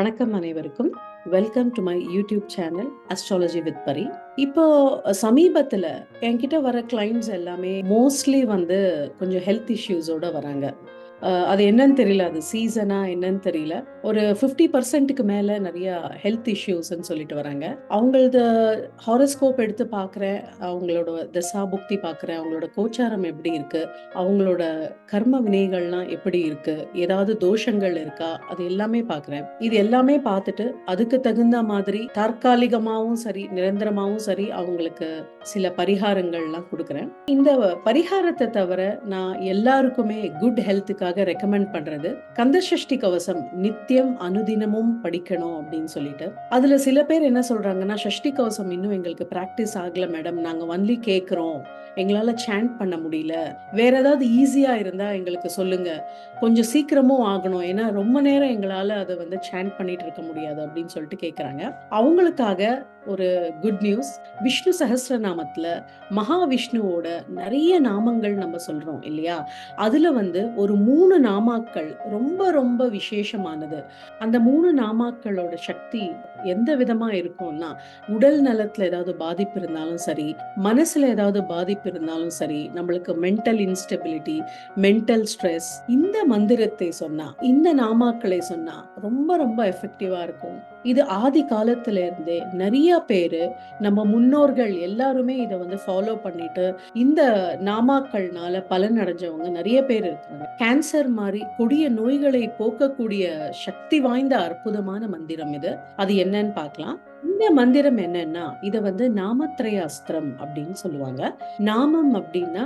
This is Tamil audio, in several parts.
வணக்கம் அனைவருக்கும். Welcome to my YouTube channel astrology with பரி. இப்போ சமீபத்துல என்கிட்ட வர கிளைண்ட்ஸ் எல்லாமே மோஸ்ட்லி வந்து கொஞ்சம் ஹெல்த் இஷ்யூஸோட வராங்க. அது என்னன்னு தெரியல. அது சீசனா என்னன்னு தெரியல. ஒரு 50%க்கு மேல நிறைய ஹெல்த் இஷ்யூஸ்ன்னு சொல்லிட்டு வராங்க. அவங்களது ஹாரோஸ்கோப் எடுத்து பார்க்குறேன். அவங்களோட திசா புக்தி பார்க்குறேன். அவங்களோட கோச்சாரம் எப்படி இருக்கு? அவங்களோட கர்ம வினைகள்லாம் எப்படி இருக்கு? ஏதாவது தோஷங்கள் இருக்கா? அது எல்லாமே பார்க்குறேன். இது எல்லாமே பார்த்துட்டு அதுக்கு தகுந்த மாதிரி தற்காலிகமாவும் சரி, நிரந்தரமாவும் சரி அவங்களுக்கு சில பரிகாரங்கள்லாம் குடுக்குறேன். இந்த பரிகாரத்த தவிர நான் எல்லாருக்குமே குட் ஹெல்த்துக்காக ரெக்கமெண்ட் பண்றது கந்தசஷ்டி கவசம் நித்தியம் அனுதினமும் படிக்கணும் அப்படின்னு சொல்லிட்டு. அதுல சில பேர் என்ன சொல்றாங்கன்னா, சஷ்டி கவசம் இன்னும் எங்களுக்கு பிராக்டிஸ் ஆகல மேடம். நாங்க ஒன்லி கேட்கிறோம். எங்களால சாண்ட் பண்ண முடியல. வேற ஏதாவது ஈஸியா இருந்தா எங்களுக்கு சொல்லுங்க. கொஞ்சம் சீக்கிரமும் ஆகணும். ஏன்னா ரொம்ப நேரம் எங்களால அத வந்து சாண்ட் பண்ணிட்டு இருக்க முடியாது அப்படின்னு சொல்லிட்டு கேட்கறாங்க. அவங்களுக்காக ஒரு குட் நியூஸ். விஷ்ணு சஹஸ்ரநாமத்துல மகாவிஷ்ணுவோட நிறைய நாமங்கள் நம்ம சொல்றோம் இல்லையா? அதுல வந்து ஒரு 3 நாமாக்கள் ரொம்ப ரொம்ப விசேஷமானது. அந்த 3 நாமாக்களோட சக்தி எந்த விதமா இருக்கும்னா, உடல் நலத்துல ஏதாவது பாதிப்பு இருந்தாலும் சரி, மனசுல ஏதாவது பாதிப்பு இருந்தாலும் சரி, நம்மளுக்கு மென்டல் இன்ஸ்டெபிலிட்டி, மென்டல் ஸ்ட்ரெஸ், இந்த மந்திரத்தை சொன்னா, இந்த நாமாக்களை சொன்னா ரொம்ப ரொம்ப எஃபெக்டிவா இருக்கும். இது ஆதி காலத்துல இருந்தே நிறைய பேரு நம்ம முன்னோர்கள் எல்லாருமே இத வந்து ஃபாலோ பண்ணிட்டு இந்த நாமாக்கள்னால பலன் அடைஞ்சவங்க நிறைய பேர் இருக்காங்க. கேன்சர் மாதிரி கொடிய நோய்களை போக்கக்கூடிய சக்தி வாய்ந்த அற்புதமான மந்திரம் இது. அது என்னன்னு பார்க்கலாம். இந்த மந்திரம் என்னன்னா, இத வந்து நாமத்ரய அஸ்திரம் அப்படின்னு சொல்லுவாங்க. நாமம் அப்படின்னா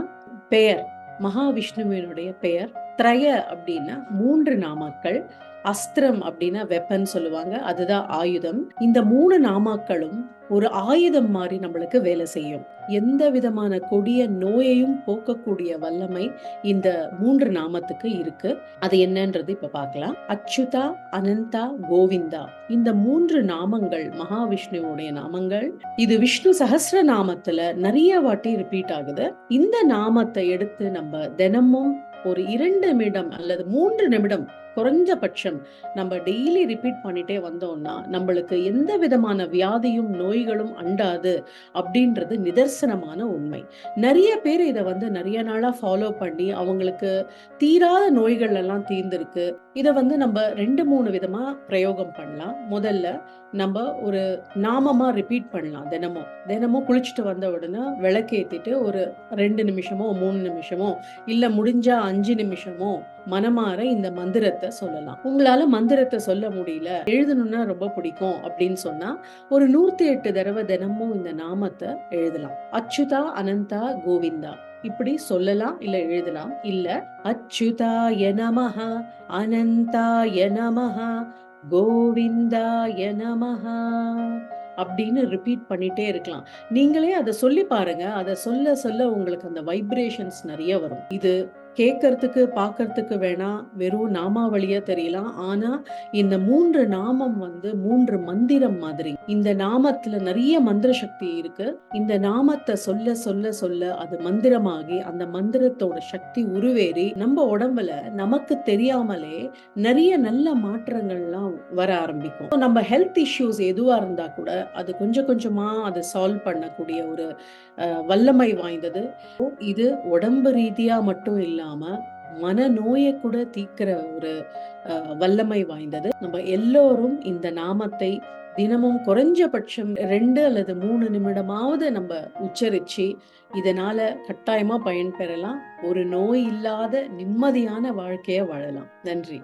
பெயர், மகாவிஷ்ணுவினுடைய பெயர். திரய அப்படின்னா 3 நாமாக்கள். அஸ்திரம் அப்படின்னா வெப்பன் சொல்லுவாங்க. அதுதான் ஆயுதம். இந்த 3 நாமாக்களும் ஒரு ஆயுதம் மாதிரி நம்மளுக்கு வேலை செய்யும். எந்த விதமான கொடிய நோயையும் போக்கக்கூடிய வல்லமை இந்த 3 நாமத்துக்கு இருக்கு. அது என்னன்றது இப்ப பார்க்கலாம். அச்சுதா, அனந்தா, கோவிந்தா. இந்த 3 நாமங்கள் மகாவிஷ்ணுவுடைய நாமங்கள். இது விஷ்ணு சஹஸ்ர நாமத்துல நிறைய வாட்டி ரிப்பீட் ஆகுது. இந்த நாமத்தை எடுத்து நம்ம தினமும் ஒரு 2 நிமிடம் அல்லது 3 நிமிடம் குறைஞ்சபட்சம் நம்ம டெய்லி ரிப்பீட் பண்ணிட்டே வந்தோம்னா நம்மளுக்கு எந்த விதமான வியாதியும் நோய்களும் அண்டாது அப்படின்றது நிதர்சனமான உண்மை. நிறைய பேர் இதை வந்து நிறைய நாளா ஃபாலோ பண்ணி அவங்களுக்கு தீராத நோய்கள் எல்லாம் தீர்ந்திருக்கு. இதை வந்து நம்ம 2-3 விதமா பிரயோகம் பண்ணலாம். முதல்ல நம்ம ஒரு நாமமா ரிப்பீட் பண்ணலாம். தினமும் தினமும் குளிச்சுட்டு வந்த உடனே விளக்கேத்திட்டு ஒரு 2 நிமிஷமோ 3 நிமிஷமோ இல்ல முடிஞ்சா 5 நிமிஷமோ மனமாற இந்த மந்திரத்தை சொல்லலாம். உங்களால மந்திரத்தை சொல்ல முடியல, எழுதணும்னா ரொம்ப பிடிக்கும் அப்படின்னு சொன்னா ஒரு 108 தடவை தினமும் இந்த நாமத்தை எழுதலாம். அச்சுதா, அனந்தா, கோவிந்தா இப்படி சொல்லலாம், இல்ல எழுதலாம். இல்ல அச்சுதாய நமஹ, அனந்தாய நமஹ, கோவிந்தாய நமஹ அப்படின்னு ரிப்பீட் பண்ணிட்டே இருக்கலாம். நீங்களே அதை சொல்லி பாருங்க. அதை சொல்ல சொல்ல உங்களுக்கு அந்த வைப்ரேஷன்ஸ் நிறைய வரும். இது கேட்கறதுக்கு பார்க்கறதுக்கு வேணா வெறும் நாமாவளியா தெரியலாம். ஆனா இந்த 3 நாமம் வந்து 3 மந்திரம் மாதிரி. இந்த நாமத்துல நிறைய மந்திர சக்தி இருக்கு. இந்த நாமத்தை சொல்ல சொல்ல சொல்ல அது மந்திரமாகி அந்த மந்திரத்தோட சக்தி உருவேறி நம்ம உடம்புல நமக்கு தெரியாமலே நிறைய நல்ல மாற்றங்கள்லாம் வர ஆரம்பிக்கும். நம்ம ஹெல்த் இஷ்யூஸ் எதுவா இருந்தா கூட அது கொஞ்சம் கொஞ்சமா அதை சால்வ் பண்ணக்கூடிய ஒரு வல்லமை வாய்ந்தது. இது உடம்பு ரீதியா மட்டும் இல்லாம மனநோயை கூட தீர்க்கிற ஒரு வல்லமை வாய்ந்தது. நம்ம எல்லோரும் இந்த நாமத்தை தினமும் குறைஞ்சபட்சம் 2 அல்லது 3 நிமிடமாவது நம்ம உச்சரிச்சு இதனால கட்டாயமா பயன்பெறலாம். ஒரு நோய் இல்லாத நிம்மதியான வாழ்க்கைய வாழலாம். நன்றி.